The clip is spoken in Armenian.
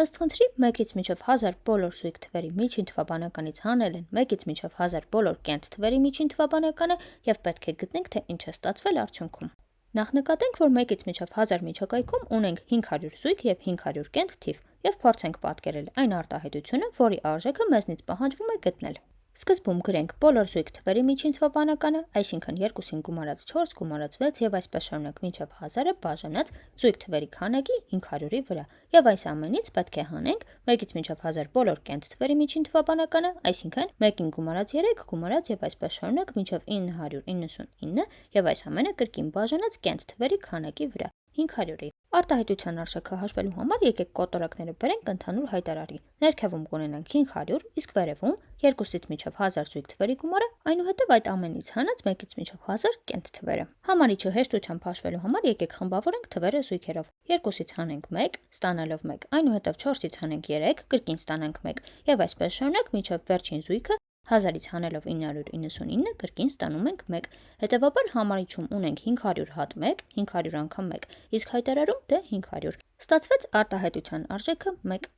Ըստ խնդրի 1-ից մինչև 1000 բոլոր զույգ թվերի միջին թվաբանականից հանել են 1-ից մինչև 1000 բոլոր կենտ թվերի միջին թվաբանականը եւ պետք է գտնենք, թե ինչ է ստացվել արդյունքում։ Նախ նկատենք, որ 1-ից մինչև 1000 միջակայքում ունենք 500 զույգ եւ 500 կենտ թիվ եւ փորձենք պատկերել այն արտահայտությունը, որի արժեքը մեզնից պահանջվում է գտնել։ Սկզբում գրենք բոլոր զույգ թվերի միջին թվաբանականը, այսինքն 2-ին գումարած 4 գումարած 6 եւ այսպես շարունակ մինչև 1000-ը բաժանած զույգ թվերի քանակի 500-ի վրա, եւ այս ամենից պետք է հանենք 1-ից մինչև 1000 բոլոր կենտ թվերի միջին թվաբանականը, այսինքն 1-ին գումարած 3 գումարած եւ այսպես շարունակ մինչև 999 եւ այս ամենը կրկին բաժանած կենտ թվերի քանակի վրա 500-ի։ Արտահայտության արժեքը հաշվելու համար եկեք կոտորակները բերենք ընդհանուր հայտարարի։ Ներքևում կունենանք 500, իսկ վերևում 2-ից մինչև 1000 զույգ թվերի գումարը, այնուհետև այդ ամենից հանած 1-ից մինչև 1000 կենտ թվերը։ Համարիչը հեշտությամբ հաշվելու համար եկեք խմբավորենք թվերը զույգերով։ 2-ից հանենք 1, ստանալով 1, այնուհետև 4-ից հանենք 3, կրկին ստանանք 1, եւ այսպես շարունակ մինչև վերջին զույգը 1000-ից հանելով 999 կրկին ստանում ենք 1, հետևաբար համարիչում ունենք 500 հատ 1, 500 անգամ 1, իսկ հայտարարում դե 500։ Ստացվեց արտահայտության արժեքը 1։